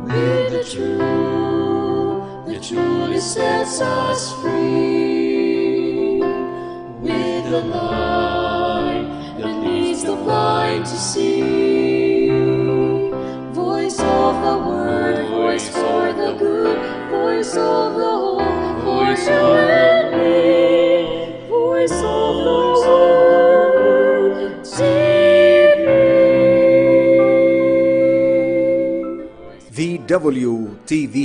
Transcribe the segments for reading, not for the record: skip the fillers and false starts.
with the truly sets us free, with the light that leads the blind to see. Voice of the word, voice for the good, voice of the hope, voice of the need, voice of the world, save me. VWTV,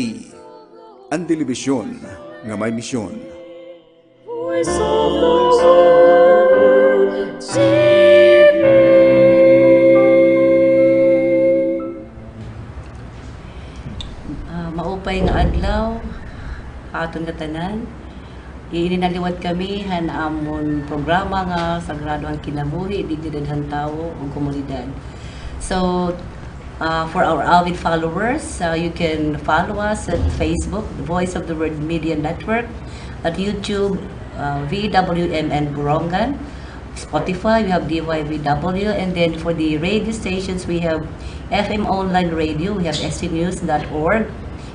ang telebisyon nga may misyon. Voice of the world, save me. Maupay nga adlaw, aton nga tanan. Ininaliwat kami han amon programa nga Sagradong Kinabuhi di didadhan tawo ug komunidad. So for our avid followers, you can follow us at Facebook, the Voice of the Word Media Network, at YouTube, VWMN Borongan, Spotify, we have DYVW, and then for the radio stations, we have FM Online Radio, we have scnews.org,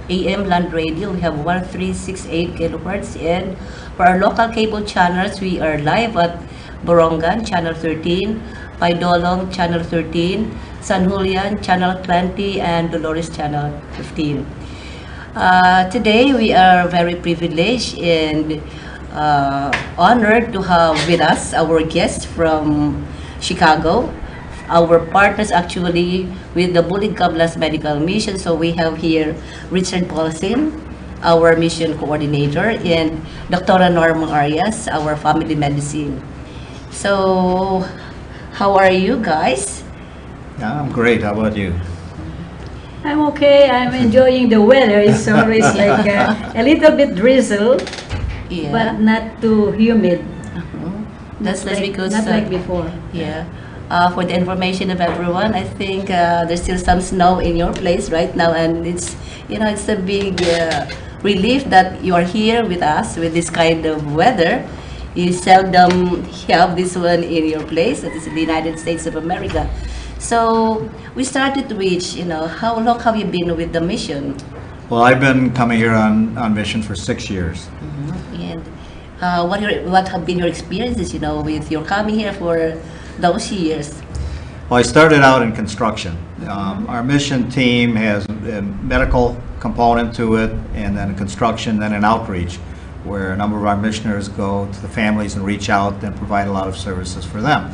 AM Land Radio, we have 1368 kilohertz, and for our local cable channels, we are live at Borongan, Channel 13, Paidolong, Channel 13, San Julian, Channel 20, and Dolores, Channel 15. Today, we are very privileged and honored to have with us our guest from Chicago. Our partners actually with the Bulig Kablas Medical Mission. So we have here Richard Paulson, our mission coordinator, and Dr. Norma Arias, our family medicine. So, how are you guys? Yeah, I'm great. How about you? I'm okay. I'm enjoying the weather. It's always like a little bit drizzle, Yeah. but not too humid. That's because not like before. yeah. For the information of everyone, I think there's still some snow in your place right now, and it's it's a big relief that you are here with us with this kind of weather. You seldom have this one in your place. That is in the United States of America. So we started with, how long have you been with the mission? Well, I've been coming here on mission for 6 years. And what have been your experiences, with your coming here for those years? Well, I started out in construction. Our mission team has a medical component to it, and then construction, then an outreach, where a number of our missioners go to the families and reach out and provide a lot of services for them.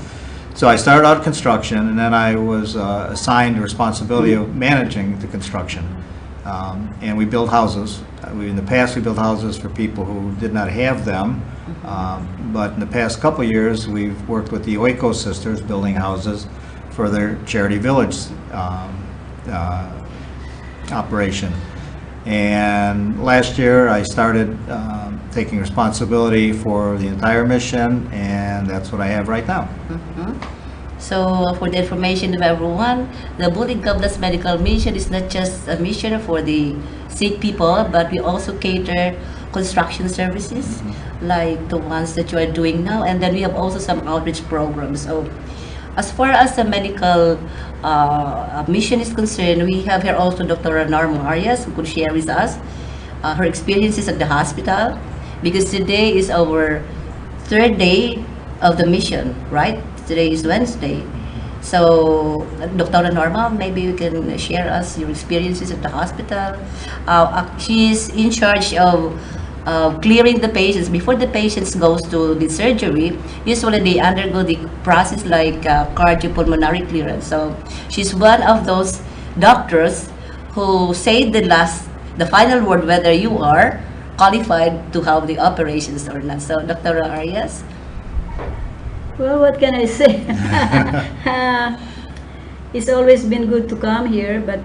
So I started out construction, and then I was assigned the responsibility of managing the construction. And we built houses. In the past, we built houses for people who did not have them. But in the past couple of years, we've worked with the Oiko sisters building houses for their Charity Village operation. And last year, I started taking responsibility for the entire mission, and that's what I have right now. So, for the information of everyone, the Bulig Kablas Medical Mission is not just a mission for the sick people, but we also cater construction services like the ones that you are doing now, and then we have also some outreach programs. So, as far as the medical mission is concerned, we have here also Dr. Norma Arias, who could share with us her experiences at the hospital, because today is our third day of the mission, right? Today is Wednesday. So, Dr. Norma, maybe you can share us your experiences at the hospital. She's in charge of clearing the patients. Before the patients goes to the surgery, usually they undergo the process like cardiopulmonary clearance. So, she's one of those doctors who say the final word whether you are qualified to have the operations or not. So, Dr. Arias? Well, what can I say? It's always been good to come here, but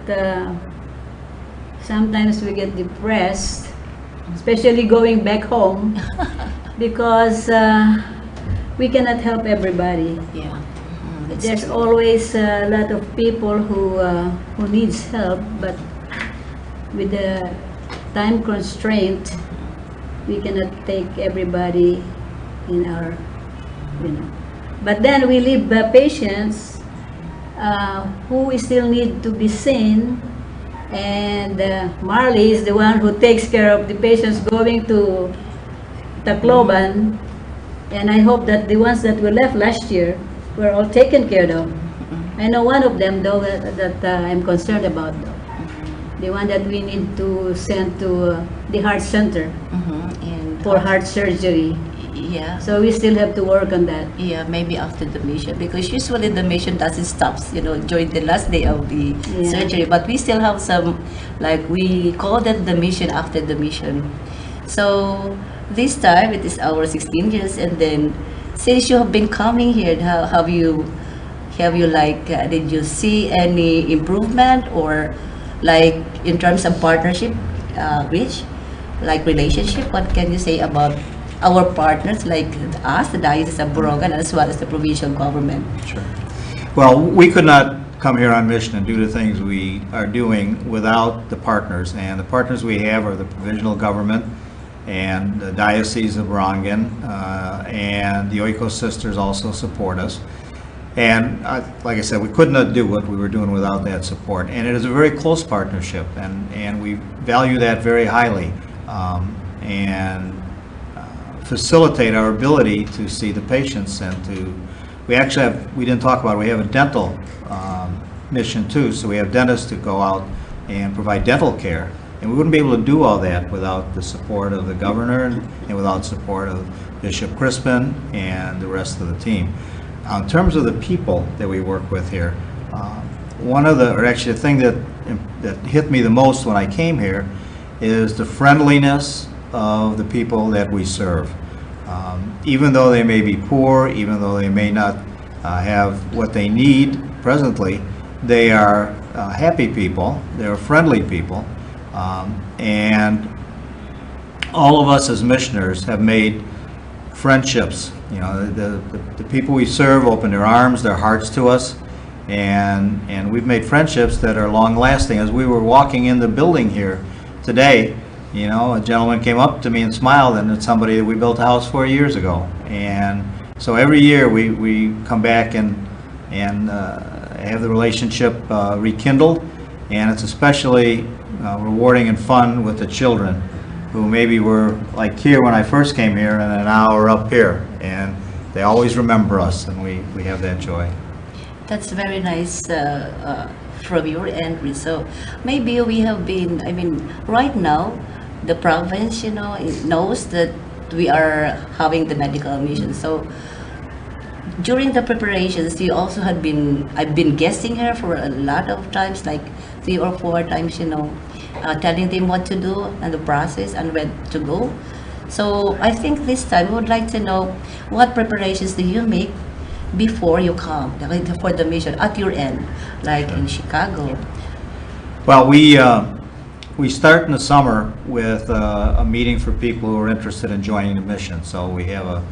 sometimes we get depressed, especially going back home, because we cannot help everybody. Yeah. There's always a lot of people who needs help, but with the time constraint, we cannot take everybody in our, But then we leave the patients who still need to be seen And Marley is the one who takes care of the patients going to Tacloban. And I hope that the ones that were left last year were all taken care of. I know one of them, though, that I'm concerned about, though. The one that we need to send to the heart center And for heart surgery. yeah. So we still have to work on that. Yeah, maybe after the mission, because usually the mission doesn't stop, during the last day of the Yeah. surgery. But we still have some, like we call that the mission after the mission. So this time it is our 16 years, and then since you have been coming here, how have you like did you see any improvement, or like in terms of partnership, Rich, like relationship? What can you say about our partners, like us, the Diocese of Borongan, as well as the provincial government? Sure. Well, we could not come here on mission and do the things we are doing without the partners. And the partners we have are the provisional government and the Diocese of Borongan, and the Oikos Sisters also support us. And like I said, we could not do what we were doing without that support. And it is a very close partnership, and we value that very highly. And facilitate our ability to see the patients, and we actually have, we didn't talk about it, we have a dental mission too, so we have dentists to go out and provide dental care, and we wouldn't be able to do all that without the support of the governor and without support of Bishop Crispin and the rest of the team. In terms of the people that we work with here, the thing that hit me the most when I came here is the friendliness of the people that we serve. Even though they may be poor, even though they may not have what they need presently, they are happy people, they're friendly people, and all of us as missioners have made friendships. The people we serve open their arms, their hearts to us, and we've made friendships that are long-lasting. As we were walking in the building here today, a gentleman came up to me and smiled, and it's somebody that we built a house for years ago. And so every year we come back and have the relationship rekindled, and it's especially rewarding and fun with the children, who maybe were like here when I first came here, and then now are up here, and they always remember us, and we have that joy. That's very nice from your end, Rich. So maybe we have been, right now, the province, it knows that we are having the medical mission. So during the preparations, you also I've been guesting her for a lot of times, like 3 or 4 times, telling them what to do and the process and where to go. So I think this time we would like to know, what preparations do you make before you come for the mission at your end, like in Chicago? Well, we start in the summer with a meeting for people who are interested in joining the mission. So we have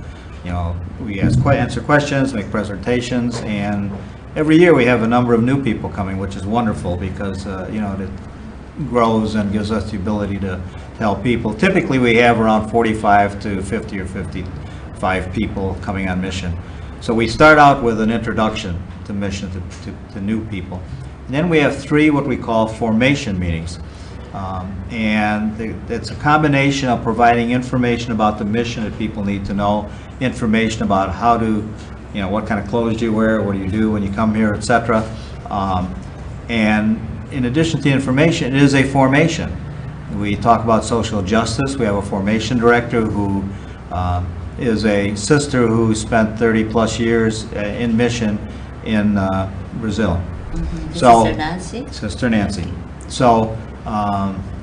we answer questions, make presentations, and every year we have a number of new people coming, which is wonderful, because it grows and gives us the ability to help people. Typically we have around 45 to 50 or 55 people coming on mission. So we start out with an introduction to mission to new people. And then we have 3 what we call formation meetings. And it's a combination of providing information about the mission that people need to know, information about how to, what kind of clothes do you wear, what do you do when you come here, etc. And in addition to the information, it is a formation. We talk about social justice. We have a formation director who is a sister who spent 30 plus years in mission in Brazil. So, Sister Nancy? Sister Nancy. So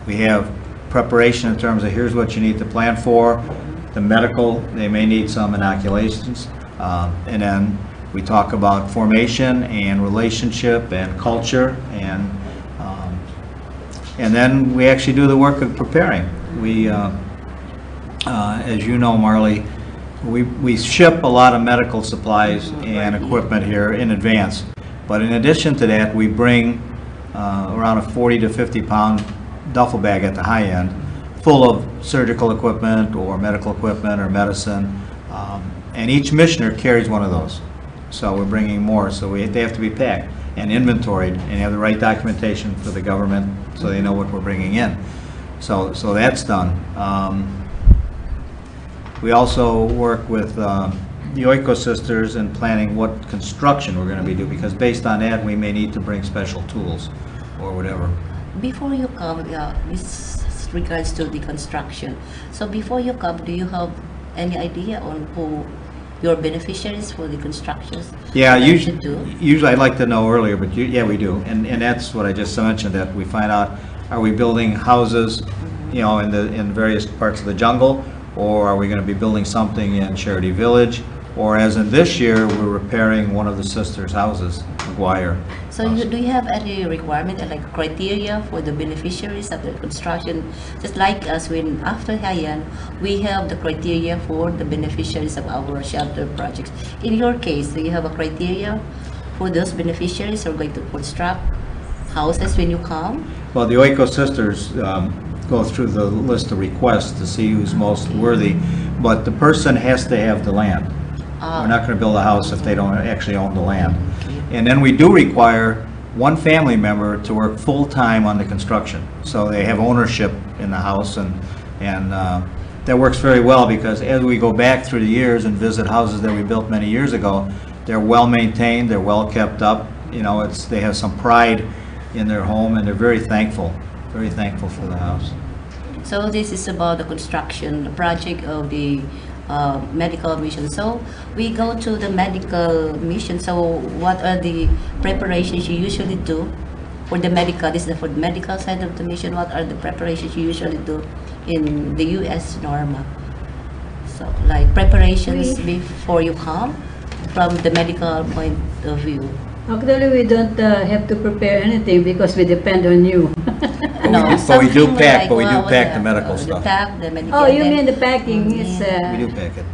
we have preparation in terms of here's what you need to plan for. The medical, they may need some inoculations. And then we talk about formation and relationship and culture, and then we actually do the work of preparing. We, as you know, Marley, we ship a lot of medical supplies and equipment here in advance. But in addition to that, we bring around a 40 to 50 pound duffel bag at the high end, full of surgical equipment or medical equipment or medicine. And each missioner carries one of those. So we're bringing more, so they have to be packed and inventoried and have the right documentation for the government so they know what we're bringing in. So that's done. We also work with the Oiko sisters in planning what construction we're going to be doing, because based on that, we may need to bring special tools or whatever. Before you come, this regards to the construction. So before you come, do you have any idea on who your beneficiaries for the constructions? Yeah, that you should do? usually I'd like to know earlier, but yeah, we do. And that's what I just mentioned, that we find out, are we building houses, you know, in various parts of the jungle, or are we going to be building something in Charity Village? Or as in this year, we're repairing one of the sisters' houses, McGuire. So do you have any requirement and like criteria for the beneficiaries of the construction? Just like us, when after Haiyan, we have the criteria for the beneficiaries of our shelter projects. In your case, do you have a criteria for those beneficiaries who are going to construct houses when you come? Well, the Oiko sisters go through the list of requests to see who's most worthy, but the person has to have the land. We're not going to build a house if they don't actually own the land. And then we do require one family member to work full-time on the construction. So they have ownership in the house, and that works very well, because as we go back through the years and visit houses that we built many years ago, they're well-maintained, they're well-kept up. You know, they have some pride in their home, and they're very thankful for the house. So this is about the construction project of the medical mission. So we go to the medical mission. So what are the preparations you usually do for the medical? This is for the medical side of the mission. What are the preparations you usually do in the U.S. Norma? So like preparations before you come from the medical point of view. Actually, we don't have to prepare anything because we depend on you. But we do something pack, but we do what pack the is medical stuff. Pack the medical. Oh, you and mean the packing? It's We do pack it.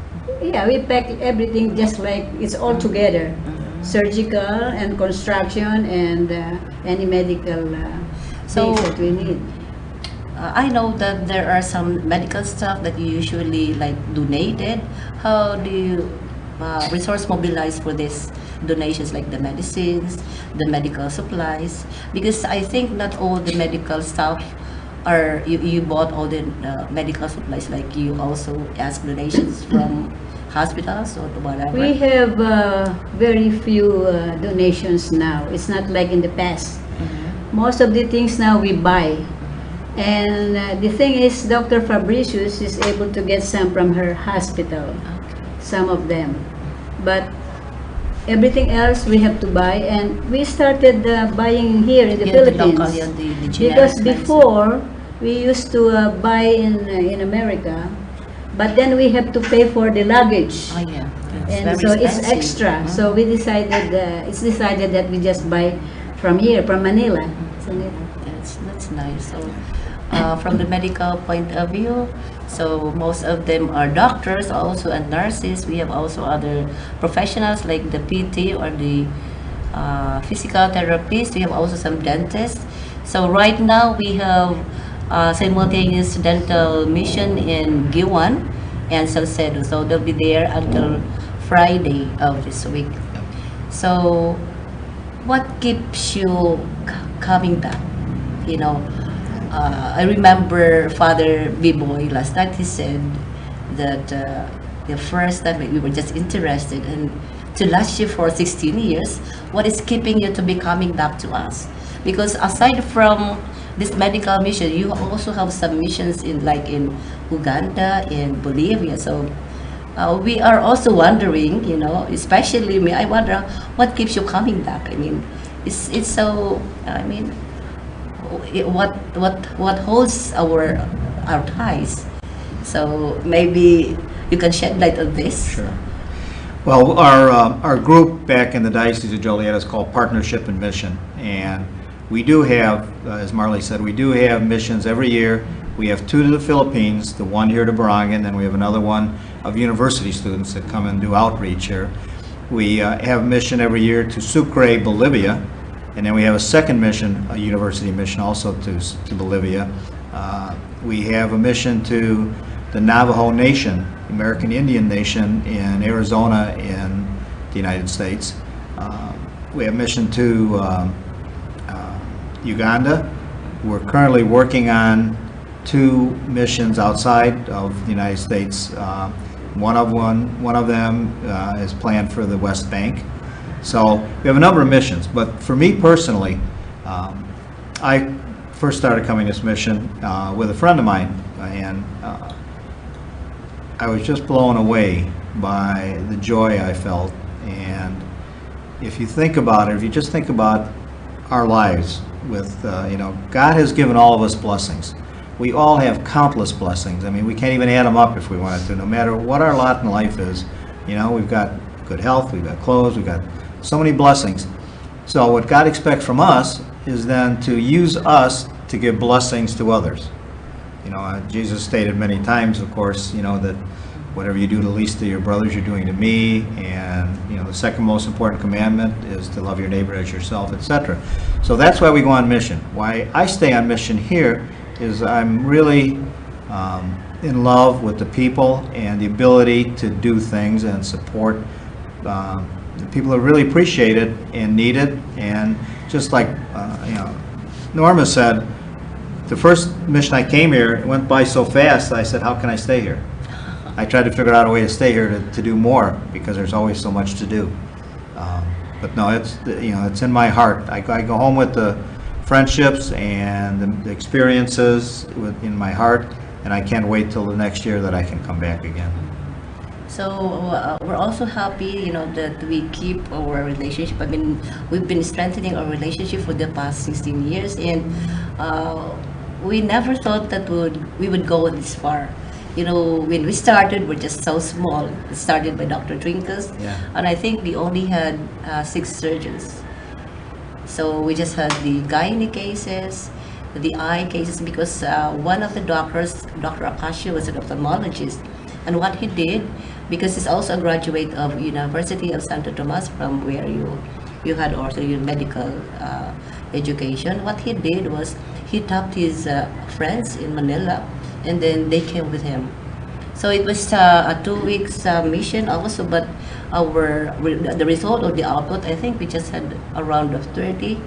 yeah, we pack everything just like it's all together. Surgical and construction and any medical So- things that we need. I know that there are some medical stuff that you usually like donated. How do you resource mobilize for this donations, like the medicines, the medical supplies? Because I think not all the medical stuff are, you bought all the medical supplies, like you also ask donations from hospitals or whatever. We have very few donations now. It's not like in the past. Most of the things now we buy. And the thing is, Dr. Fabricius is able to get some from her hospital, some of them. But everything else we have to buy, and we started buying here in the Yeah, the Philippines. local, yeah, the generic Because medicine. before, we used to buy in America, but then we have to pay for the luggage. Oh yeah, And very so it's expensive. extra. So we decided, it's decided that we just buy from here, from Manila. Isn't it? That's nice. So, from the medical point of view, so most of them are doctors also and nurses. We have also other professionals like the PT or the physical therapist. We have also some dentists. So right now we have simultaneous dental mission in Giwan and Salcedo. So they'll be there until Friday of this week. So what keeps you coming back? You know, I remember Father B-Boy last night, he said that the first time we were just interested, and to last you for 16 years, what is keeping you to be coming back to us? Because aside from this medical mission, you also have some missions in Uganda, in Bolivia. So we are also wondering, you know, especially me, I wonder what keeps you coming back. I mean, it's so, I mean, what holds our ties? So maybe you can shed light on this. Sure. Well, our group back in the Diocese of Joliet is called Partnership and Mission, and we do have, as Marley said, we do have missions every year. We have 2 to the Philippines, the one here to Barangay, and then we have another one of university students that come and do outreach here. We have a mission every year to Sucre, Bolivia, and then we have a second mission, a university mission also to Bolivia. We have a mission to the Navajo Nation, American Indian Nation in Arizona in the United States. We have a mission to Uganda, We're currently working on 2 missions outside of the United States. One of them is planned for the West Bank. So we have a number of missions, but for me personally, I first started coming to this mission with a friend of mine, and I was just blown away by the joy I felt. And if you think about it, if you just think about our lives with, God has given all of us blessings. We all have countless blessings. I mean, we can't even add them up if we wanted to, no matter what our lot in life is. We've got good health, we've got clothes, we've got so many blessings. So what God expects from us is then to use us to give blessings to others. Jesus stated many times, of course, that whatever you do to the least of your brothers, you're doing to me. And, the second most important commandment is to love your neighbor as yourself, etc. So that's why we go on mission. Why I stay on mission here is I'm really in love with the people and the ability to do things and support the people that really appreciate it and need it. And just like Norma said, the first mission I came here, it went by so fast, I said, how can I stay here? I tried to figure out a way to stay here to do more, because there's always so much to do. But no, it's in my heart. I go home with the friendships and the experiences in my heart, and I can't wait till the next year that I can come back again. So we're also happy, that we keep our relationship. I mean, we've been strengthening our relationship for the past 16 years, and we never thought that we would go this far. When we started, we're just so small. It started by Dr. Trinkas, and I think we only had 6 surgeons. So we just had the gynae cases, the eye cases, because one of the doctors, Dr. Akasha, was an ophthalmologist. And what he did, because he's also a graduate of University of Santo Tomas, from where you had also your medical education, what he did was he tapped his friends in Manila, and then they came with him. So it was a 2 weeks mission also, but the result or the output, I think we just had around of 30,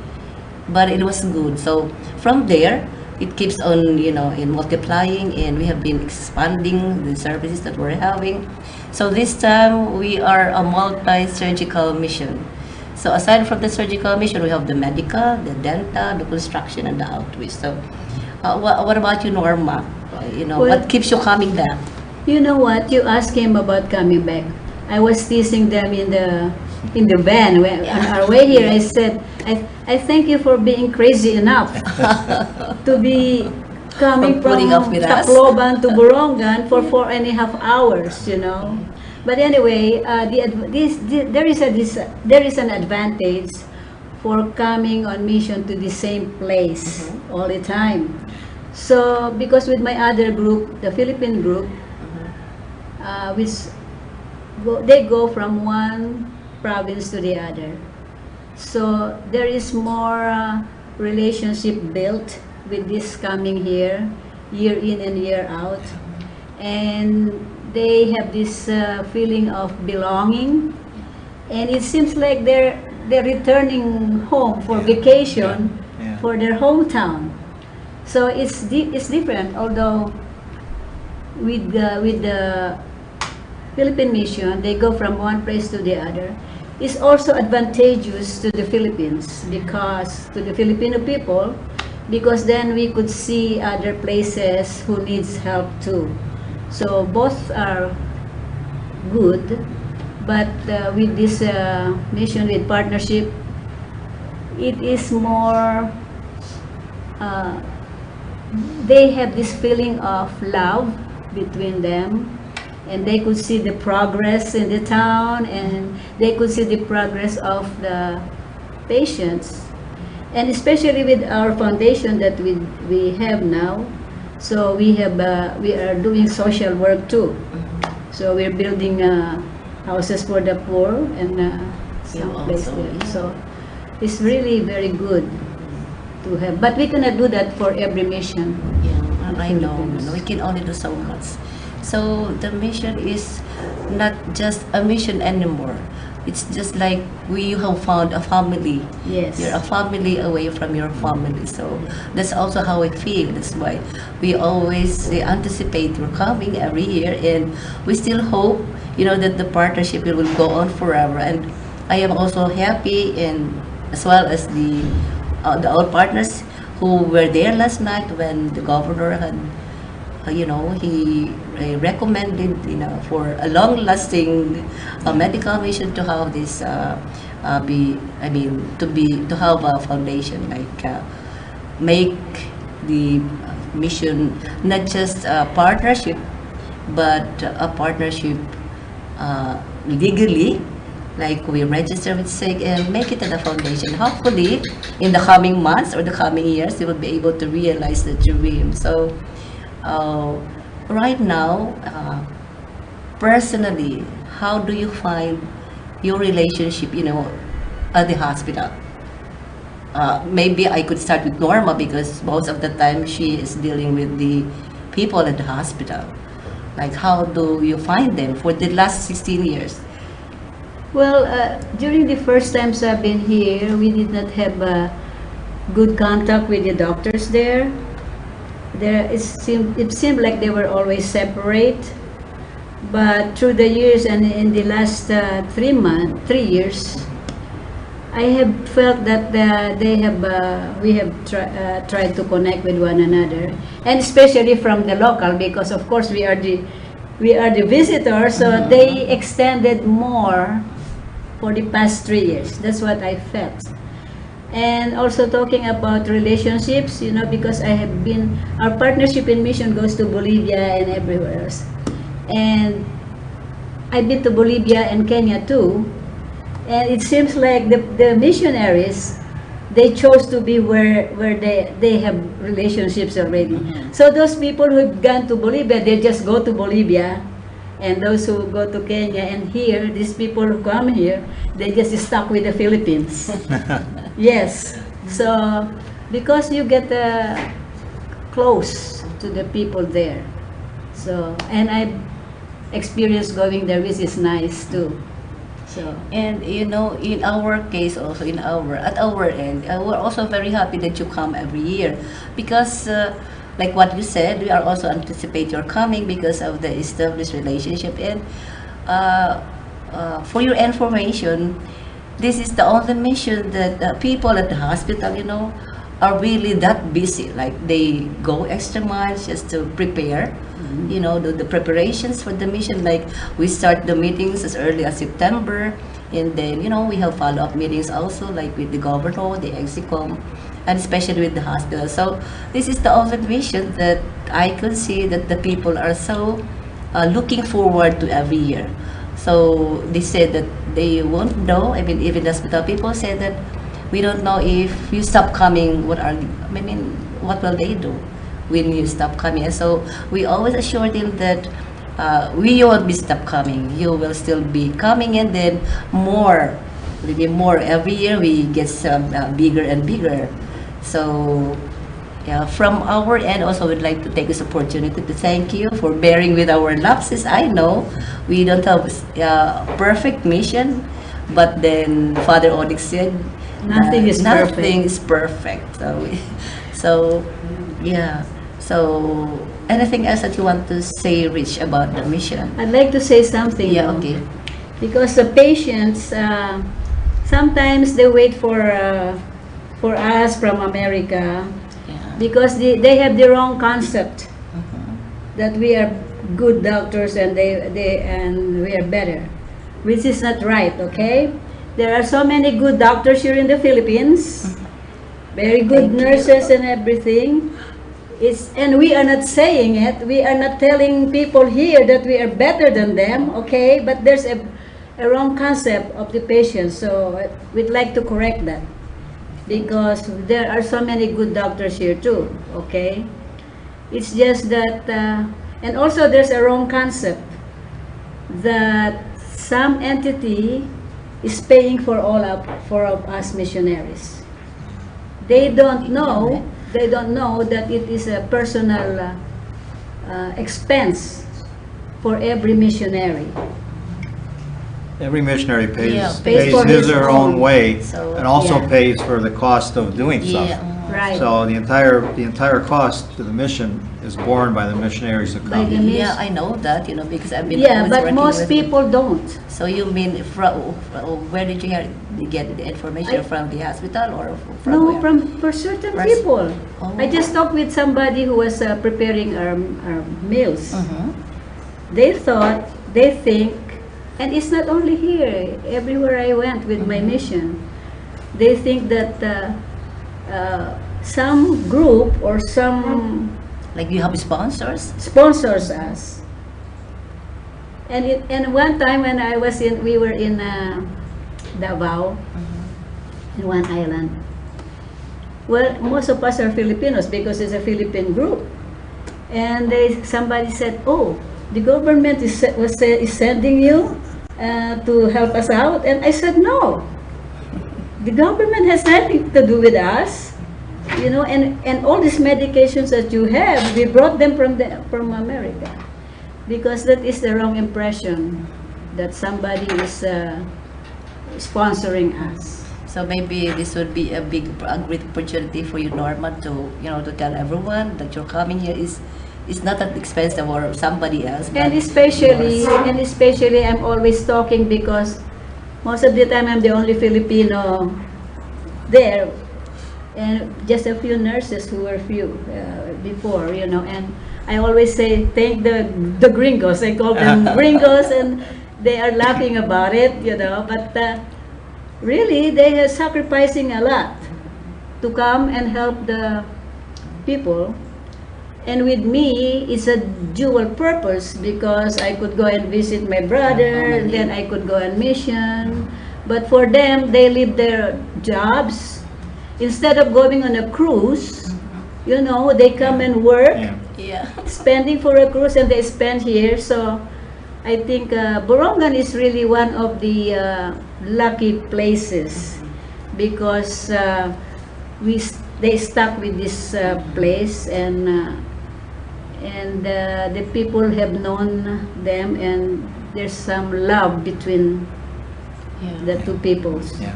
but it was good. So from there, it keeps on, in multiplying, and we have been expanding the services that we're having. So this time we are a multi-surgical mission. So aside from the surgical mission, we have the medical, the dental, the construction, and the outreach. So what about you, Norma? What keeps you coming back? You know what? You asked him about coming back. I was teasing them in the van on our way here. I said, I thank you for being crazy enough to be coming from Tacloban to Borongan for 4.5 hours. But anyway, there is an advantage for coming on mission to the same place all the time. So because with my other group, the Philippine group, they go from one province to the other. So there is more relationship built with this coming here, year in and year out. And they have this feeling of belonging. And it seems like they're returning home for vacation for their hometown. So it's different, although with the Philippine mission, they go from one place to the other. It's also advantageous to the Philippines, because to the Filipino people, because then we could see other places who needs help too. So both are good, but with this mission, with partnership, it is more, they have this feeling of love between them, and they could see the progress in the town, and they could see the progress of the patients. And especially with our foundation that we have now, so we are doing social work too. So we're building houses for the poor and some place there. So it's really very good to have, but we cannot do that for every mission. Yeah, I know. We can only do so much. So the mission is not just a mission anymore. it's just like we have found a family. Yes. You're a family away from your family. So that's also how I feel. That's why we always anticipate your coming every year, and we still hope, that the partnership will go on forever. And I am also happy, and as well as the old partners who were there last night when the governor had, he recommended, for a long-lasting medical mission to have this, to have a foundation, like make the mission not just a partnership, but a partnership legally, like we register with SIG and make it a foundation. Hopefully, in the coming months or the coming years, they will be able to realize the dream. So, right now, personally, how do you find your relationship, at the hospital? Maybe I could start with Norma because most of the time she is dealing with the people at the hospital. Like, how do you find them for the last 16 years? Well, during the first times I've been here, we did not have good contact with the doctors there. It seemed like they were always separate. But through the years and in the last 3 years, I have felt that we have tried to connect with one another, and especially from the local, because of course we are the visitors, so they extended more for the past 3 years. That's what I felt. And also talking about relationships, because our partnership in mission goes to Bolivia and everywhere else. And I've been to Bolivia and Kenya too. And it seems like the missionaries, they chose to be where they have relationships already. So those people who've gone to Bolivia, they just go to Bolivia. And those who go to Kenya and here, these people who come here, they just stuck with the Philippines. Yes. So, because you get close to the people there. So, and I've experienced going there, which is nice too. So. And in our case also, at our end, we're also very happy that you come every year because like what you said, we are also anticipate your coming because of the established relationship. And for your information, this is the only mission that people at the hospital, are really that busy. Like they go extra miles just to prepare, the preparations for the mission. Like we start the meetings as early as September, and then we have follow-up meetings also, like with the governor, the execom, and especially with the hospital. So this is the only mission that I could see that the people are so looking forward to every year. So they said that they won't know. Even the hospital people said that we don't know if you stop coming. What will they do when you stop coming? And so we always assure them that we won't be stop coming. You will still be coming, and then maybe more every year. We get some bigger and bigger. So, yeah, from our end, also would like to take this opportunity to thank you for bearing with our lapses. I know we don't have a perfect mission, but then Father Onyx said Nothing is perfect. So, yeah. So, anything else that you want to say, Rich, about the mission? I'd like to say something. Yeah, okay. Because the patients, sometimes they wait for us from America, Yeah. because they have the wrong concept that we are good doctors and we are better, which is not right. Okay, there are so many good doctors here in the Philippines, very good nurses and everything. And we are not saying it. We are not telling people here that we are better than them. Okay, but there's a wrong concept of the patients. So we'd like to correct that, because there are so many good doctors here too. Okay, it's just that, and also there's a wrong concept that some entity is paying for all of us missionaries. They don't know that it is a personal expense for every missionary. Every missionary pays, Yeah, pays for his his or her own. own way, So, and also yeah. pays for the cost of doing stuff. Yeah. Right. So the entire cost to the mission is borne by the missionaries that By the come. mis- Yeah, I know that, because I've been Yeah, always but working most with- people don't. So you mean where did you get the information I- from the hospital or from No, where? for certain Pers- people. Oh. I just talked with somebody who was preparing our meals. Mhm. They think, and it's not only here, everywhere I went with my mission, they think that some group or some Like you have sponsors? sponsors us. And one time when we were in Davao, in one island. Well, most of us are Filipinos because it's a Philippine group. And somebody said, "Oh, the government is sending you to help us out." And I said, "No, the government has nothing to do with us. And all these medications that you have, we brought them from America, because that is the wrong impression that somebody is sponsoring us." So maybe this would be a great opportunity for you, Norma, to tell everyone that you're coming here is not that expensive or somebody else. And but especially, I'm always talking because most of the time I'm the only Filipino there, and just a few nurses who were few before, and I always say thank the gringos. I call them gringos, and they are laughing about it, but really they are sacrificing a lot to come and help the people. And with me, it's a dual purpose because I could go and visit my brother, and then I could go on mission. But for them, they leave their jobs. Instead of going on a cruise, they come and work, Yeah. yeah. spending for a cruise, and they spend here. So I think Borongan is really one of the lucky places because they stuck with this place, and the people have known them, and there's some love between the two peoples. Yeah.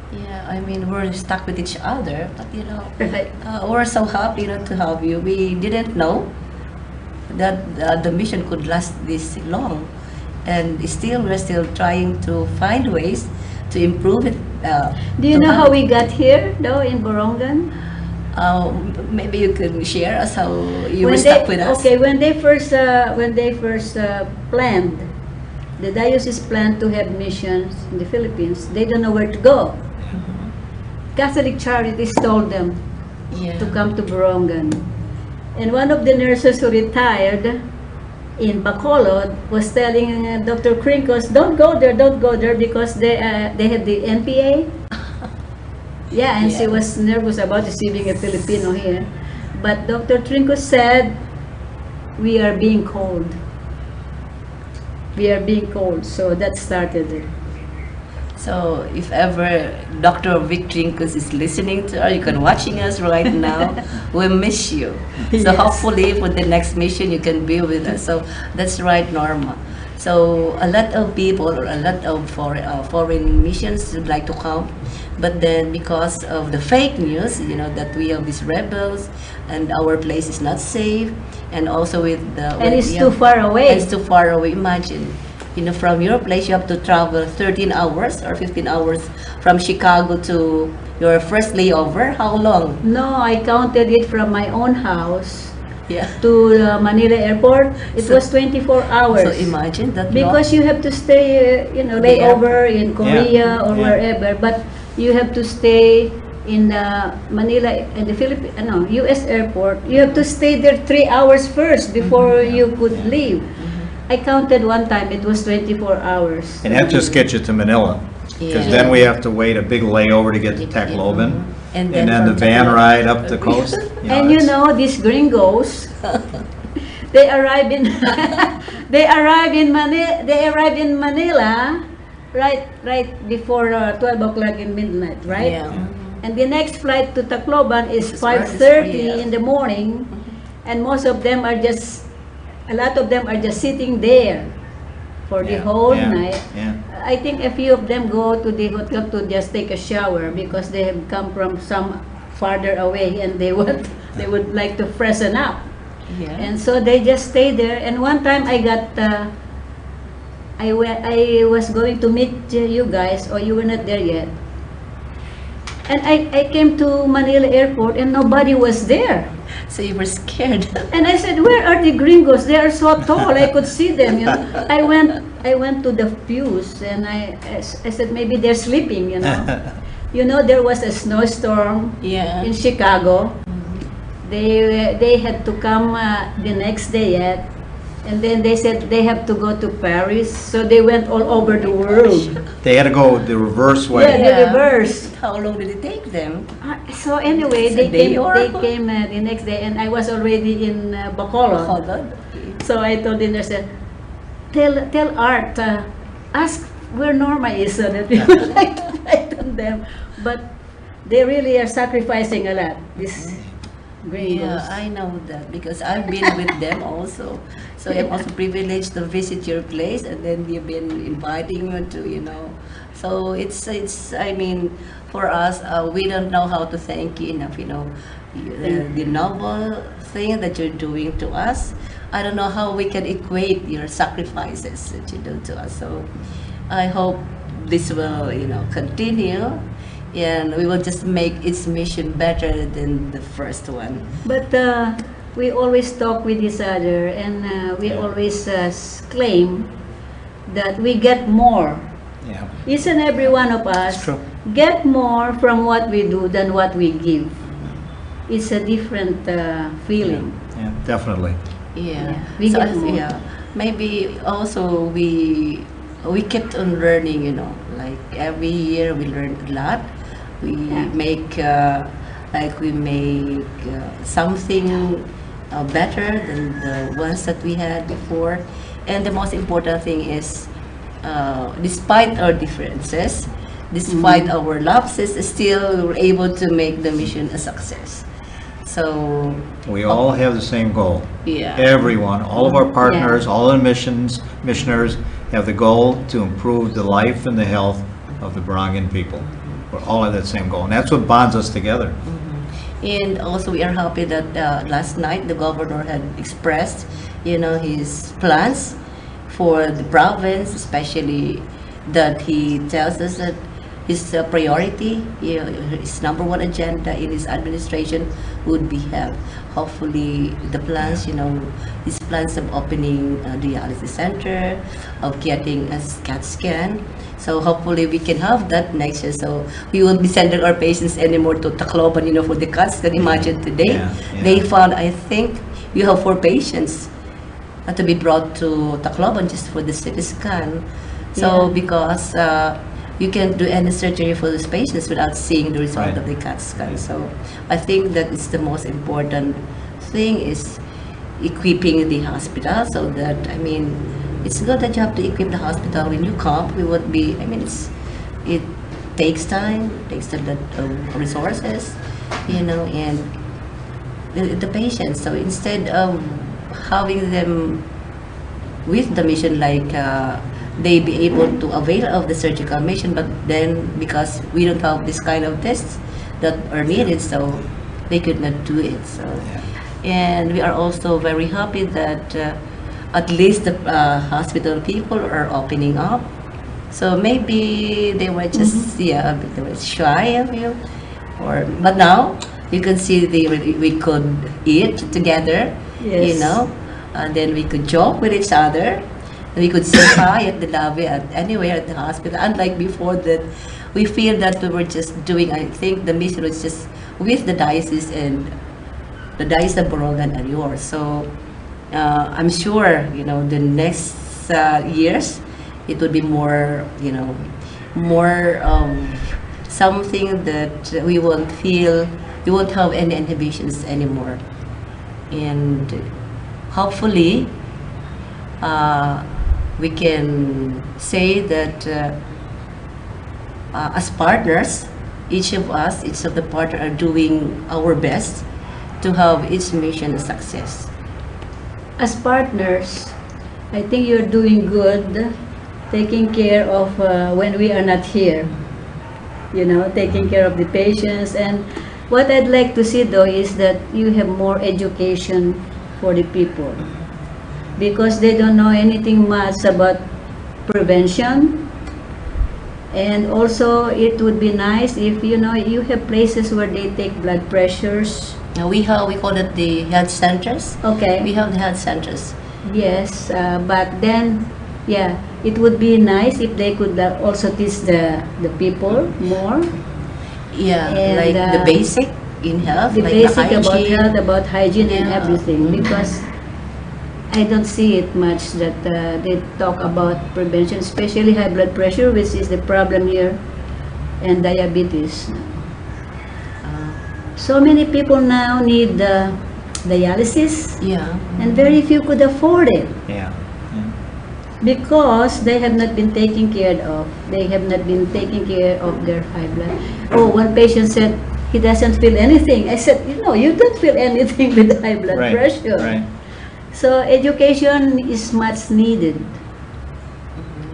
Yeah, I mean, we're stuck with each other, but Right. we're so happy to have you. We didn't know that the mission could last this long, and we're still trying to find ways to improve it. Do you know how we got here, though, in Borongan? Maybe you could share us how you were When stuck with us. Okay, when they first planned, the diocese planned to have missions in the Philippines. They don't know where to go. Catholic Charities told them Yeah. to come to Borongan. And one of the nurses who retired in Bacolod was telling Dr. Krinkos, don't go there because they have the NPA. Yeah, and she Yeah. was nervous about receiving a Filipino here. But Dr. Trinkos said, we are being called. We are being called. So that started it. So if ever Dr. Vic Trinkus is listening to us, you can watching us right now. We miss you. So Yes. hopefully for the next mission you can be with us. So that's right, Norma. So a lot of people or a lot of foreign missions would like to come, but then because of the fake news, that we have these rebels and our place is not safe, and also with the And it's too far away. It's too far away. Imagine, from your place you have to travel 13 hours or 15 hours from Chicago to your first layover. How long? No, I counted it from my own house Yeah. to Manila Airport. It So- was 24 hours. So imagine that. Because you have to stay, layover in Korea or Yeah. wherever, but you have to stay in Manila, in the U.S. airport. You have to stay there 3 hours first before you could leave. I counted one time, it was 24 hours. And that just gets you to Manila, because Yeah. then we have to wait a big layover to get to Tacloban, And and then from the van Tacloban- ride up the coast. And it's- these gringos, they arrive in they arrive in Manila right before 12 o'clock in midnight, right? Yeah. And the next flight to Tacloban is It's right, it's 5:30 free, yeah. in the morning, and a lot of them are just sitting there for the Yeah, whole yeah, night. yeah. I think a few of them go to the hotel to just take a shower because they have come from some farther away and they would like to freshen up. Yeah. And so they just stay there. And one time I was going to meet you guys, or you were not there yet. And I came to Manila Airport and nobody was there. So you were scared. And I said, where are the gringos? They are so tall. I could see them, you know. I went to the pews and I said, maybe they're sleeping, you know. You know, there was a snowstorm Yeah. in Chicago. They had to come the next day yet. And then they said they have to go to Paris. So they went all over the world. They had to go the reverse way. Yeah, the reverse. How long did it take them? So anyway, It's a they day came, or- they came the next day, and I was already in Bacolod. Hold on. So I told him, I said, tell Art, ask where Norma is so that we would like to write on them. But they really are sacrificing a lot, these gringos. Yeah, I know that because I've been with them also. So I'm also privileged to visit your place, and then you've been inviting me to, you know. So it's. I mean, for us, we don't know how to thank you enough. You know, the noble thing that you're doing to us. I don't know how we can equate your sacrifices that you do to us. So I hope this will, you know, continue. And we will just make its mission better than the first one. But we always talk with each other, and we always claim that we get more. Yeah. Each and every one of us It's true. get more from what we do than what we give. It's a different feeling. Yeah, definitely. Yeah. Yeah, we So get more. yeah. Maybe also we kept on learning. You know, like every year we learn a lot. We make we make something better than the ones that we had before. And the most important thing is, despite our differences, despite our lapses, still we're able to make the mission a success. So We all have the same goal. yeah. Everyone, all of our partners, all the missioners have the goal to improve the life and the health of the Barangan people. We're all have that same goal, and that's what bonds us together. And also we are happy that last night the governor had expressed, you know, his plans for the province, especially that he tells us that his priority, you know, his number one agenda in his administration would be health. Hopefully the plans, you know, his plans of opening a dialysis center, of getting a CAT scan. So hopefully we can have that next year. So we won't be sending our patients anymore to Tacloban, you know, for the CAT scan. Imagine today, Yeah. they found, I think, you have 4 patients to be brought to Tacloban just for the CT scan. So Yeah. because you can't do any surgery for those patients without seeing the result Right. of the CAT scan. So I think that is the most important thing is equipping the hospital so that, I mean, it's good that you have to equip the hospital when you come. We would be, I mean, it takes time, takes a lot of resources, you know, and the patients. So instead of having them with the mission, like they be able to avail of the surgical mission, but then because we don't have this kind of tests that are needed, so they could not do it. So, and we are also very happy that at least the hospital people are opening up. So maybe they were just they were shy of you, but now you can see we could eat together, you Yes. know, and then we could joke with each other. We could say hi at the lobby, at anywhere at the hospital. Unlike before, that we feel that we were just doing. I think the mission was just with the diocese and the diocese of Borogan and yours. So I'm sure, you know, the next years it would be more, you know, more something that we won't feel. We won't have any inhibitions anymore, and hopefully. We can say that as partners, each of us, each of the partners are doing our best to have each mission a success. As partners, I think you're doing good, taking care of when we are not here. You know, taking care of the patients. And what I'd like to see though is that you have more education for the people, because they don't know anything much about prevention. And also it would be nice if you know you have places where they take blood pressures. We call it the health centers. Okay. We have the health centers. Yes, but then, yeah, it would be nice if they could also teach the people more. Yeah, And, like the basic in health, The like basic the about hygiene. health, about hygiene and Yeah. everything, because I don't see it much that they talk about prevention, especially high blood pressure, which is the problem here, and diabetes. Uh, So many people now need dialysis, yeah. and very few could afford it, Yeah. because they have not been taken care of. They have not been taking care of their high blood. Oh, one patient said he doesn't feel anything. I said, you don't feel anything with high blood Right, pressure. right. So education is much needed.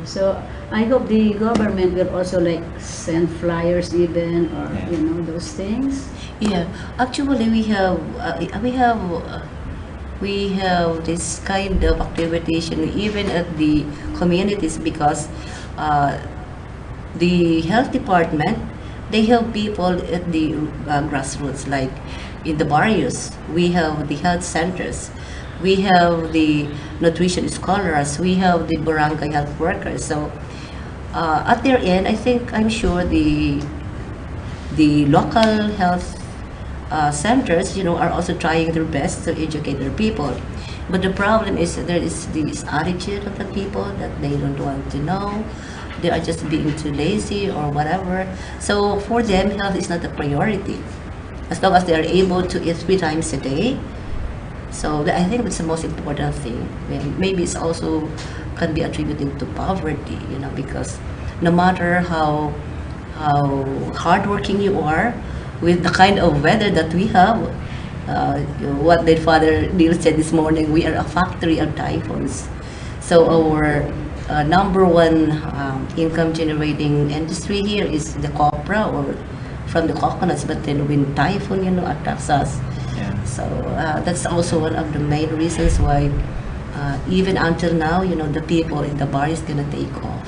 So I hope the government will also like send flyers even, or Yeah. those things. Yeah, actually we have this kind of activities even at the communities, because the health department, they have people at the grassroots, like in the barrios. We have the health centers, we have the nutrition scholars, we have the barangay health workers. So at their end, I'm sure the local health centers, are also trying their best to educate their people. But the problem is there is this attitude of the people that they don't want to know. They are just being too lazy or whatever. So for them, health is not a priority. As long as they are able to eat 3 times a day. So I think that's the most important thing. Maybe it's also can be attributed to poverty, because no matter how hardworking you are, with the kind of weather that we have, what the Father Neil said this morning, we are a factory of typhoons. So our number one income generating industry here is the copra, or from the coconuts. But then when typhoon, attacks us, Yeah. so that's also one of the main reasons why even until now, the people in the bar is gonna take off.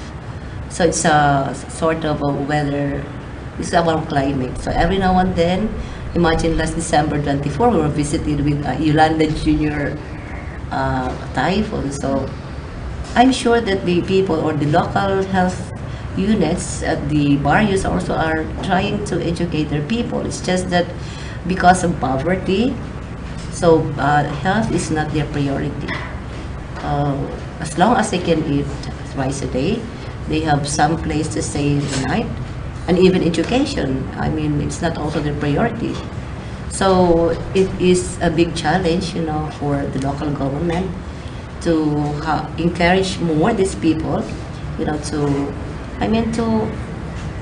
So it's a sort of a weather. It's our climate. So every now and then, imagine last December 24, we were visited with Yolanda Junior typhoon. So I'm sure that the people or the local health units at the barrios also are trying to educate their people. It's just that because of poverty, so health is not their priority. As long as they can eat twice a day, they have some place to stay the night, and even education. I mean, it's not also their priority. So it is a big challenge, for the local government to encourage more these people, to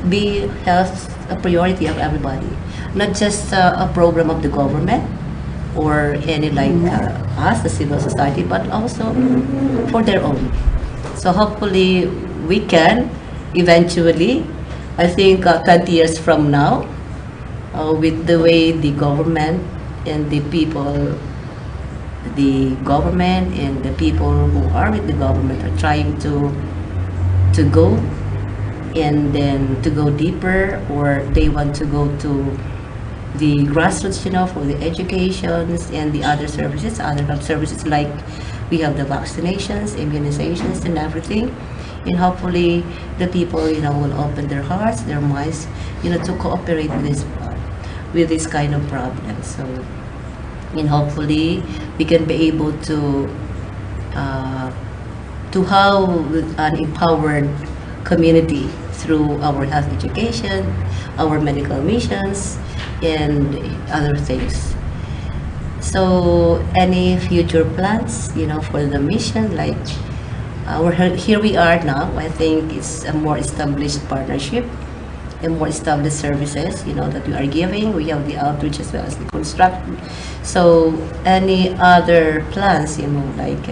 be health a priority of everybody, not just a program of the government or any like us, the civil society, but also for their own. So hopefully we can eventually, I think 20 years from now, with the way the government and the people who are with the government are trying to go, and then to go deeper, or they want to go to the grassroots, for the educations and the other services, other health services, like we have the vaccinations, immunizations, and everything. And hopefully the people, will open their hearts, their minds, to cooperate with this kind of problem. So, and hopefully we can be able to have an empowered community through our health education, our medical missions, and other things. So, any future plans, for the mission, like here we are now. I think it's a more established partnership and more established services, that we are giving. We have the outreach as well as the construction. So, any other plans, like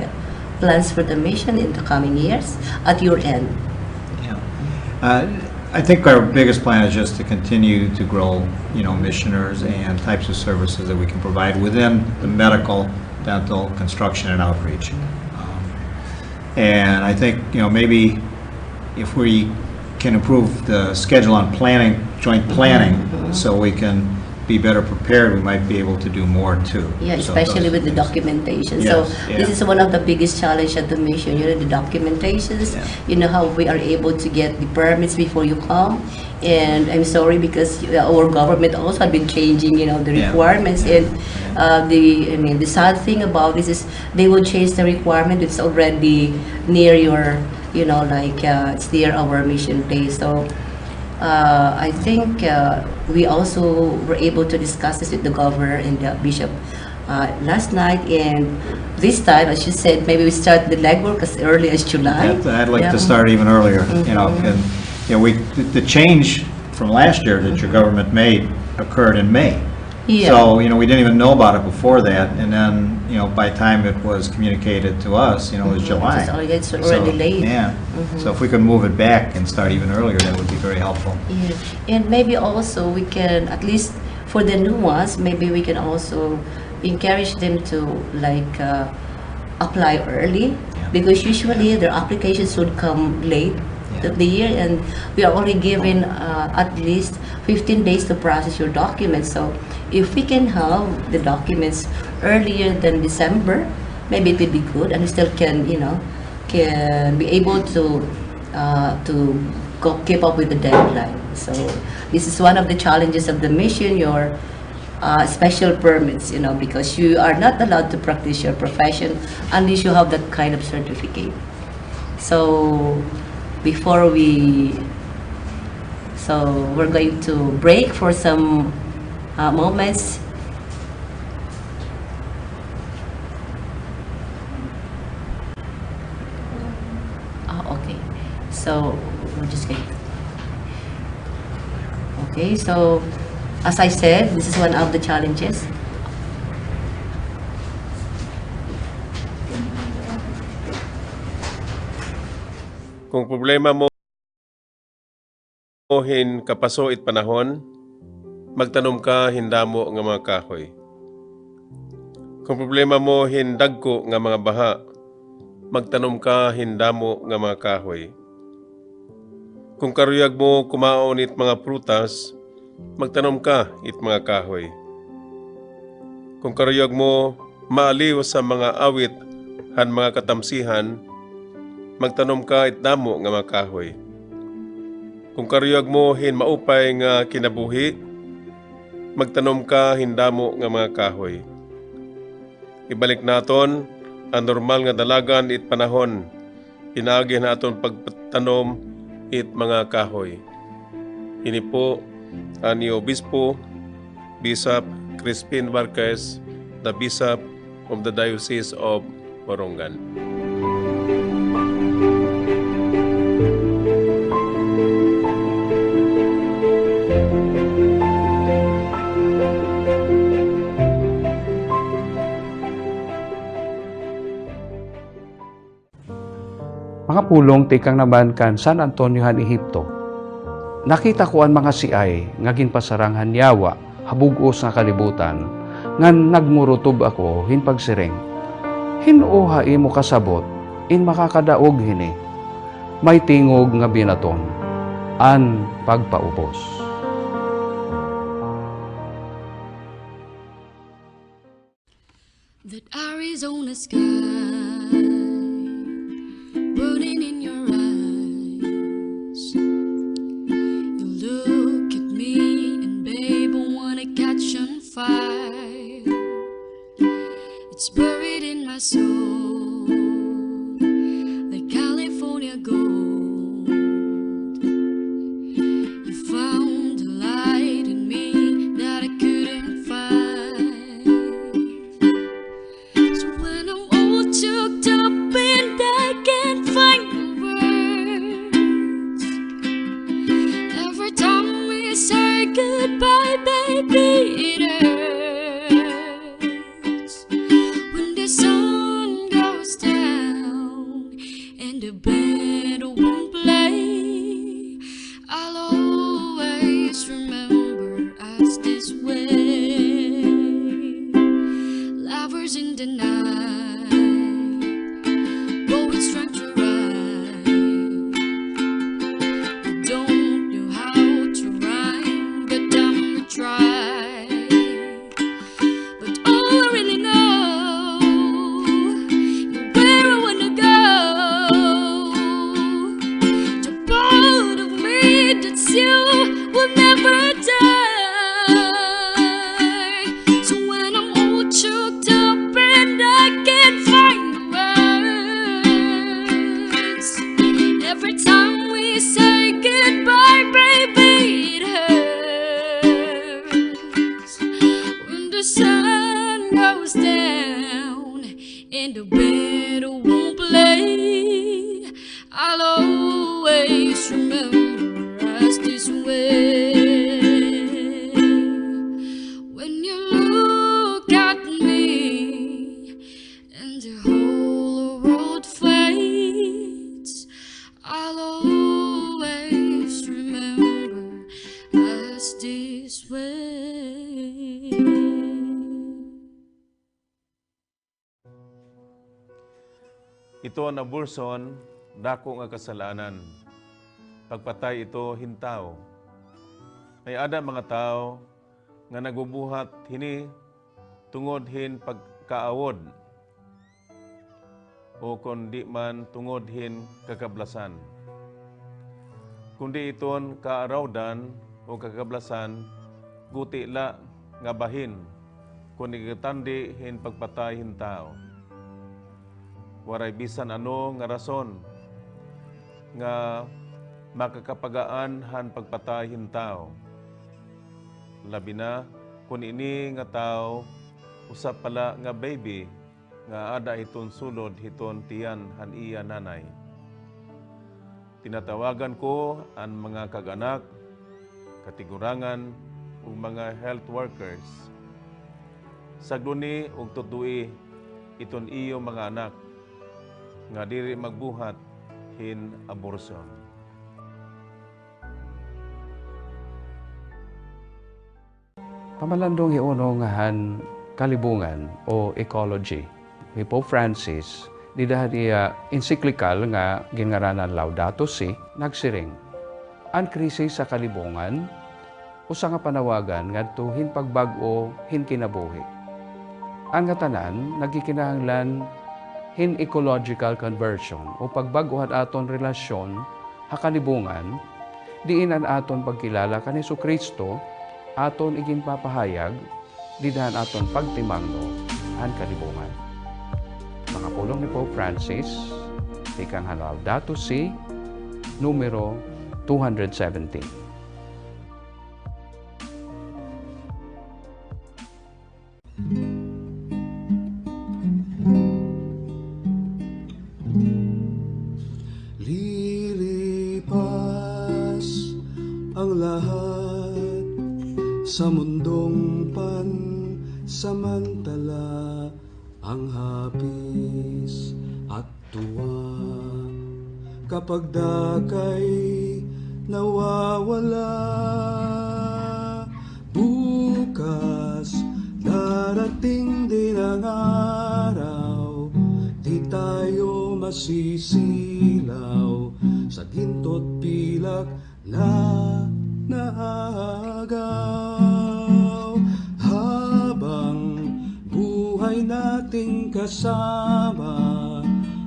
plans for the mission in the coming years at your end? Yeah. I think our biggest plan is just to continue to grow, missioners and types of services that we can provide within the medical, dental, construction, and outreach. And I think, maybe if we can improve the schedule on planning, joint planning, so we can be better prepared, we might be able to do more too. Yeah, So especially those- with the documentation. Yes, So yeah. this is one of the biggest challenge at the mission, the documentations, how we are able to get the permits before you come. And I'm sorry because our government also had been changing, the Yeah. requirements. Yeah. And the sad thing about this is they will change the requirement. It's already near your, it's near our mission place. So I think we also were able to discuss this with the governor and the bishop last night, and this time, as you said, maybe we start the legwork as early as July. I'd like Yeah. to start even earlier, and, the change from last year that your government made occurred in May. Yeah. So, we didn't even know about it before that, and then, by the time it was communicated to us, it was July. It's already So, late. Yeah, so if we could move it back and start even earlier, that would be very helpful. Yeah. And maybe also we can, at least for the new ones, maybe we can also encourage them to apply early, because usually their applications would come late of the year, and we are only given at least 15 days to process your documents. So if we can have the documents earlier than December, maybe it will be good, and we still can can be able to keep up with the deadline. So this is one of the challenges of the mission, your special permits, because you are not allowed to practice your profession unless you have that kind of certificate. So we're going to break for some moments. Okay, so we're just going. Okay, so as I said, this is one of the challenges. Kung problema mo hin kapaso it panahon, magtanom ka hindamo nga mga kahoy. Kung problema mo hin dagko nga mga baha, magtanom ka hindamo nga mga kahoy. Kung karuyag mo kumaon it mga prutas, magtanom ka it mga kahoy. Kung karuyag mo maaliw sa mga awit han mga katamsihan, magtanom ka it damo nga mga kahoy. Kung karuyag mo hin maupay nga kinabuhi, magtanom ka hindamo nga mga kahoy. Ibalik naton ang normal nga dalagan it panahon, pinaagi na aton pagtanom it mga kahoy. Ini po ani Obispo Bishop Crispin Vargas, the Bishop of the Diocese of Borongan. Mga pulong tikang nabankan San Antonio han Ehipto. Nakita ko ang mga siay nga ginpasaranghan yawa habugos nga kalibutan ngan nagmurutob ako hin pagsiring. Hinuha imo kasabot in makakadaog hini. May tingog nga binaton an pagpaubos. That Arizona sky burning in your eyes. You look at me and babe, I wanna catch on fire. It's buried in my soul like California gold. You found a light in me that I couldn't find. So when I'm all choked up and I can't find the words, every time we say goodbye, baby, it hurts. When the sun and the band won't play, I'll always remember us this way. When you look at me and the whole world fades, I'll always remember us this way. Ito ang abortion, dako nga kasalanan. Pagpatay ito hintaw. May ada mga tao nga nagubuhat hini tungod hin pagkaawod o kundi man tungod hin kakablasan. Kundi iton kaarawdan o kakablasan, guti la nga bahin kundi katandi hin pagpatay hintaw. Waray bisan ano nga rason nga makakapagaan han pagpatay hintaw. Labi na kung ini nga tao usap pala nga baby nga ada iton sulod hiton tiyan han iya nanay. Tinatawagan ko ang mga kaganak, katigurangan ug mga health workers. Sagduni ug tutui iton iyo mga anak nga diri magbuhat hin abortion. Pamalandong iuno nga han kalibungan o ecology. Ni Pope Francis, di dahil iya encyclical nga ginngaranan Laudato Si, nagsiring. Ang krisis sa kalibungan, usa nga panawagan ngadto hin pagbag-o hin kinabuhi. Ang katanan nagkikinahanglan hin ecological conversion o pagbaguhan aton relasyon hakalibungan, diin an aton pagkilala kan Jesucristo, aton igin papahayag, didahan aton pagtimangno han kalibungan. Mga pulong ni Pope Francis, ikang Laudato Si, numero 217. Lilipas ang lahat sa mundong pansamantala, ang hapis at tuwa kapag dakay nawawala. Bukas darating din ang araw, di tayo masisilaw sa ginto't pilak na naagaw. Habang buhay nating kasama,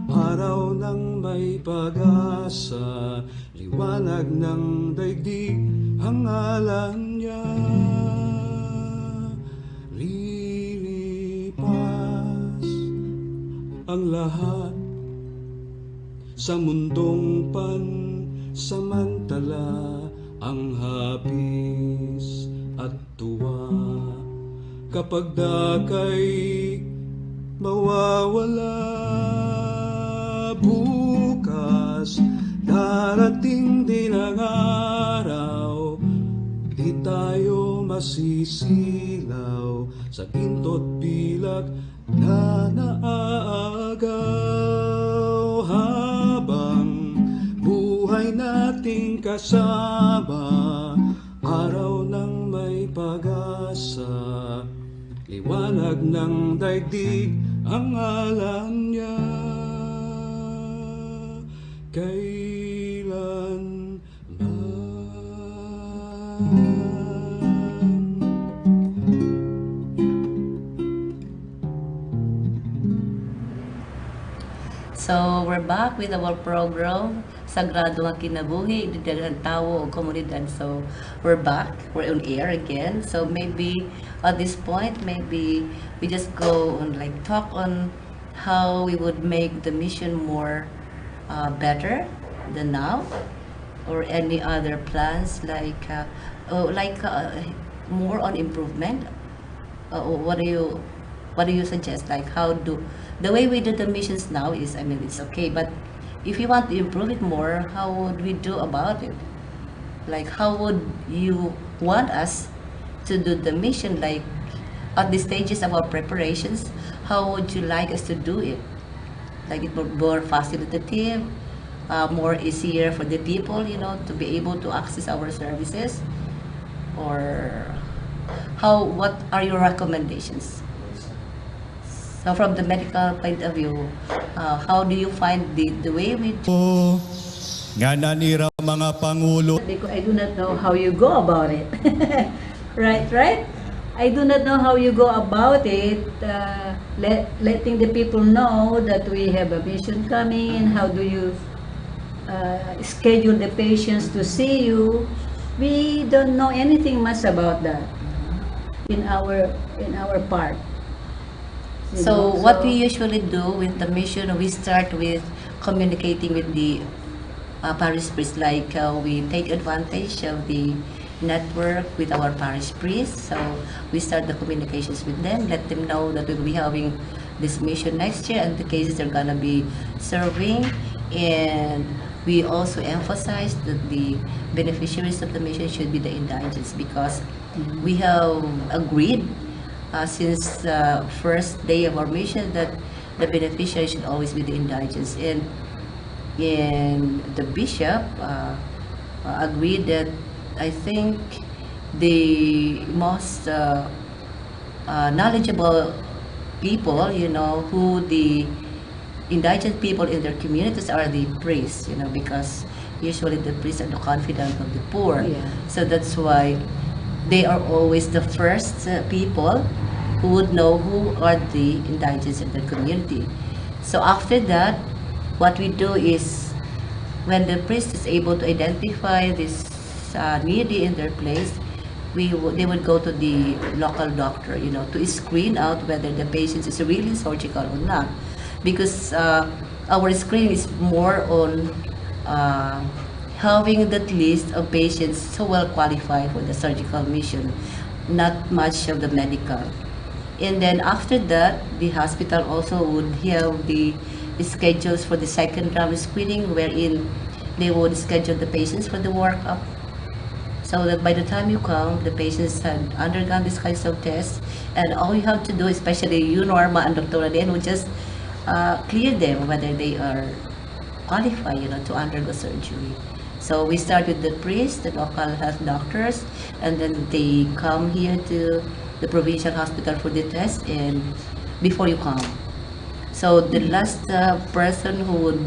araw ng may pag-asa, liwanag ng daigdig ang ngalan niya. Lilipas ang lahat sa mundong pansamantala, ang hapis at tuwa kapag dakay mawawala. Bukas darating din ang araw, di tayo masisilaw sa ginto't pilak na naaagaw. Habang buhay nating kasama, araw ng may pag-asa, liwanag ng daigdig ang ngalan niya. Kailan So, we're back with our program, Sagradonga Kinabuhi, Didalhan Tao o Komunidad. So, we're back. We're on air again. So, maybe at this point, maybe we just go and like talk on how we would make the mission more better than now, or any other plans like more on improvement. What do you suggest? Like how the way we do the missions now is, I mean, it's okay, but if you want to improve it more, how would we do about it? Like, how would you want us to do the mission? Like, at the stages of our preparations, how would you like us to do it? Like, it would be more facilitative, more easier for the people, you know, to be able to access our services? Or what are your recommendations? So from the medical point of view, how do you find the way we do? Nga nanira mga pangulo. Because I do not know how you go about it. Right? I do not know how you go about it, letting the people know that we have a mission coming. How do you schedule the patients to see you? We don't know anything much about that in our part. You So know, what we usually do with the mission, we start with communicating with the parish priest. Like, we take advantage of the network with our parish priest. So we start the communications with them, let them know that we'll be having this mission next year and the cases they're gonna be serving. And we also emphasize that the beneficiaries of the mission should be the indigents, because we have agreed since the first day of our mission that the beneficiary should always be the indigents. And the bishop agreed that, I think, the most knowledgeable people, you know, who the indigent people in their communities are the priests, you know, because usually the priests are the confidant of the poor. Yeah. So that's why they are always the first people who would know who are the indigents in the community. So after that, what we do is, when the priest is able to identify this needy in their place, they would go to the local doctor, you know, to screen out whether the patient is really surgical or not. Because our screening is more on having that list of patients so well qualified for the surgical mission, not much of the medical. And then after that, the hospital also would have the schedules for the second round screening, wherein they would schedule the patients for the workup, so that by the time you come, the patients had undergone these kinds of tests, and all you have to do, especially you, Norma, and Dr. Aden, would just clear them whether they are qualified, you know, to undergo surgery. So we start with the priest, the local health doctors, and then they come here to the provincial hospital for the test, and before you come. So the last person who would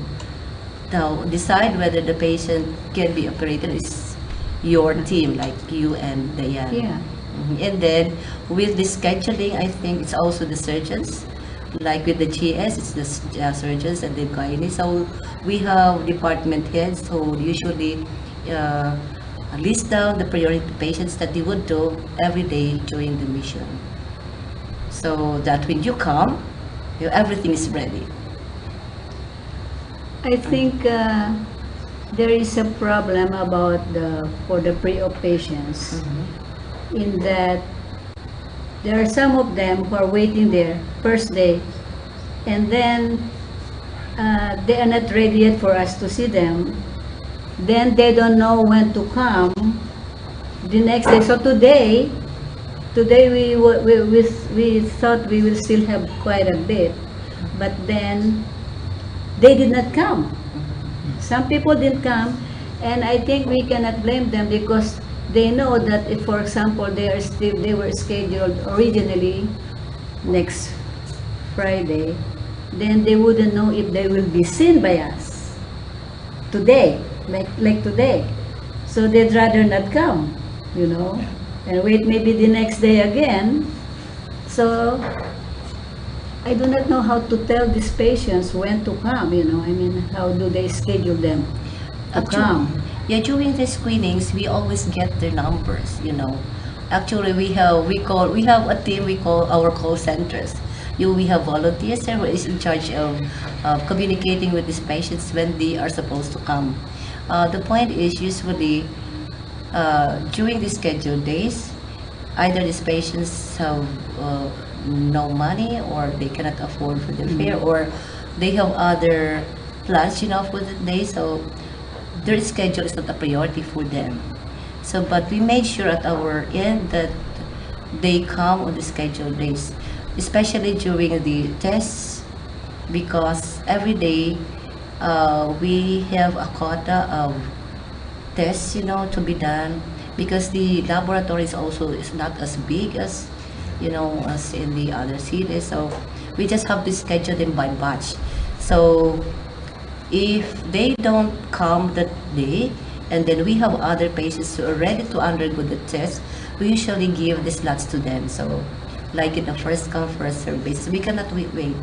now decide whether the patient can be operated is your team, like you and Diane. Yeah. And then with the scheduling, I think it's also the surgeons. Like with the GS, it's the surgeons and the gynae. So we have department heads who usually list down the priority patients that they would do every day during the mission. So that when you come, everything is ready. I think there is a problem about for the pre-op patients, in that there are some of them who are waiting there first day, and then they are not ready yet for us to see them. Then they don't know when to come the next day. So today we thought we will still have quite a bit, but then they did not come. Some people didn't come, and I think we cannot blame them, because they know that if, for example, they were scheduled originally next Friday, then they wouldn't know if they will be seen by us today, like today. So they'd rather not come, you know, and wait maybe the next day again. So I do not know how to tell these patients when to come, you know. I mean, how do they schedule them to come? Yeah, during the screenings, we always get their numbers, you know. Actually, we have a team we call our call centers. We have volunteers there who is in charge of communicating with these patients when they are supposed to come. The point is, usually during the scheduled days, either these patients have no money, or they cannot afford for the fare, or they have other plans, for the day. So their schedule is not a priority for them. So, but we made sure at our end that they come on the scheduled days, especially during the tests, because every day we have a quota of tests, to be done, because the laboratories also is not as big as, as in the other cities. So we just have to schedule them by batch. So if they don't come that day, and then we have other patients who are ready to undergo the test, we usually give the slots to them. So like in the first come, first serve basis, we cannot wait.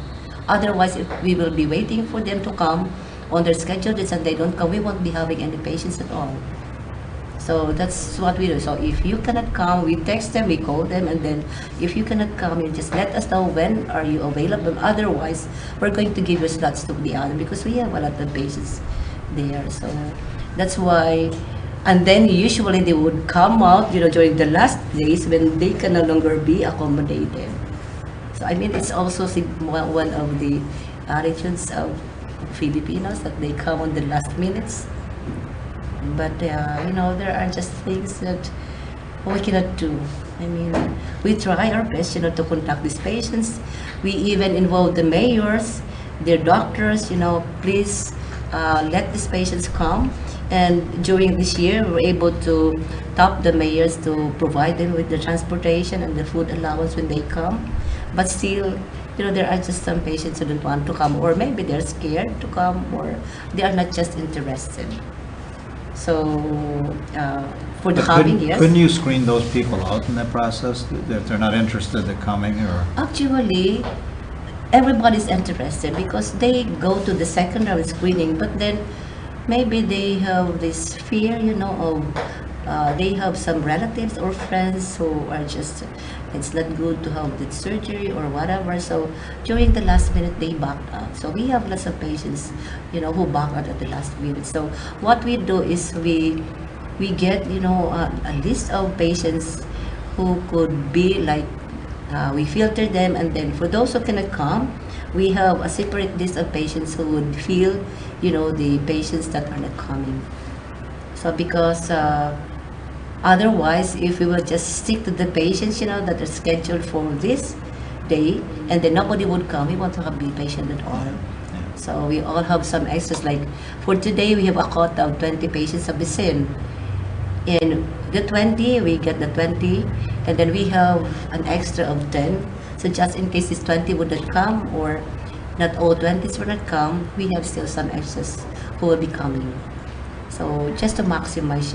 Otherwise, if we will be waiting for them to come on their scheduled dates and they don't come, we won't be having any patients at all. So that's what we do. So if you cannot come, we text them, we call them, and then if you cannot come, you just let us know when are you available. Otherwise, we're going to give you slots to the other, because we have a lot of patients there. So that's why. And then usually they would come out, during the last days when they can no longer be accommodated. So I mean, it's also one of the attitudes of Filipinos, that they come on the last minutes. But there are just things that we cannot do. I mean, we try our best, to contact these patients. We even involve the mayors, their doctors, please let these patients come. And during this year, we were able to tap the mayors to provide them with the transportation and the food allowance when they come. But still, there are just some patients who don't want to come, or maybe they're scared to come, or they are not just interested. So, for the coming years... Couldn't you screen those people out in that process, that they're not interested in coming, or? Actually, everybody's interested, because they go to the second round screening, but then maybe they have this fear, of they have some relatives or friends who are just, it's not good to have that surgery or whatever. So during the last minute, they backed out. So we have lots of patients, who back out at the last minute. So what we do is we get, a list of patients who could be like, we filter them, and then for those who cannot come, we have a separate list of patients who would fill, the patients that are not coming. So because otherwise, if we will just stick to the patients, that are scheduled for this day, and then nobody would come, we want to have the patient at all. So we all have some extras. Like for today, we have a quota of 20 patients of the same. In the 20, we get the 20, and then we have an extra of 10. So just in case this 20 would not come, or not all 20s will not come, we have still some extras who will be coming. So just to maximize,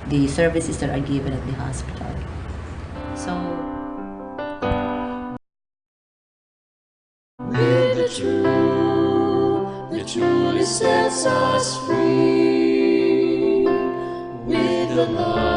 the services that are given at the hospital. So With the truly sets us free. With the love